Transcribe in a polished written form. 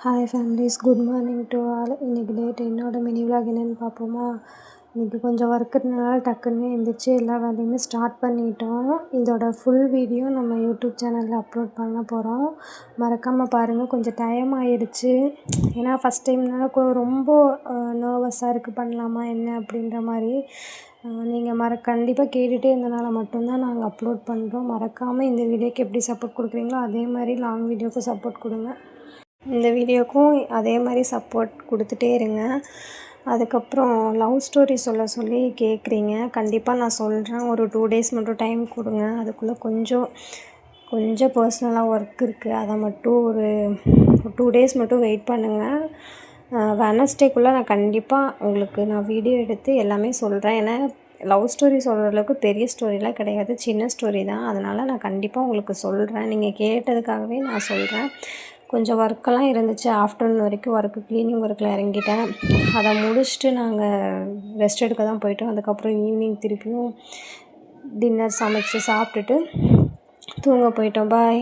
Hi families, good morning to all. இன்றைக்கி date என்னோடய mini vlog என்னென்னு பார்ப்போமா. இன்றைக்கி கொஞ்சம் ஒர்க் இருந்தனால டக்குன்னு எழுந்திரிச்சு எல்லா வேலையுமே ஸ்டார்ட் பண்ணிட்டோம். இதோட ஃபுல் வீடியோ நம்ம யூடியூப் சேனலில் அப்லோட் பண்ண போகிறோம். மறக்காமல் பாருங்கள். கொஞ்சம் டைம் ஆயிடுச்சு, ஏன்னா ஃபஸ்ட் டைம்னால ரொம்ப நர்வஸாக இருக்குது, பண்ணலாமா என்ன அப்படின்ற மாதிரி. நீங்கள் கண்டிப்பாக கேட்டுகிட்டே இருந்தனால மட்டும்தான் நாங்கள் அப்லோட் பண்ணுறோம். மறக்காமல் இந்த வீடியோக்கு எப்படி சப்போர்ட் கொடுக்குறீங்களோ அதே மாதிரி லாங் வீடியோக்கும் சப்போர்ட் கொடுங்க. இந்த வீடியோக்கும் அதே மாதிரி சப்போர்ட் கொடுத்துட்டே இருங்க. அதுக்கப்புறம் லவ் ஸ்டோரி சொல்ல சொல்லி கேட்குறீங்க. கண்டிப்பாக நான் சொல்கிறேன். ஒரு 2 days மட்டும் டைம் கொடுங்க. அதுக்குள்ளே கொஞ்சம் பர்சனலாக ஒர்க் இருக்குது. அதை மட்டும் ஒரு 2 days மட்டும் வெயிட் பண்ணுங்கள். வெனஸ்டேக்குள்ளே நான் கண்டிப்பாக உங்களுக்கு வீடியோ எடுத்து எல்லாமே சொல்கிறேன். ஏன்னா லவ் ஸ்டோரி சொல்கிற அளவுக்கு பெரிய ஸ்டோரிலாம் கிடையாது, சின்ன ஸ்டோரி தான். அதனால் நான் கண்டிப்பாக உங்களுக்கு சொல்கிறேன். நீங்கள் கேட்டதுக்காகவே நான் சொல்கிறேன். கொஞ்சம் ஒர்க்கெல்லாம் இருந்துச்சு. ஆஃப்டர்நூன் வரைக்கும் க்ளீனிங் ஒர்க்கில் இறங்கிட்டேன். அதை முடிச்சுட்டு நாங்கள் ரெஸ்ட் எடுக்க தான் போயிட்டோம். அதுக்கப்புறம் ஈவினிங் திருப்பியும் டின்னர் சமைச்சு சாப்பிட்டுட்டு தூங்க போயிட்டோம். பாய்.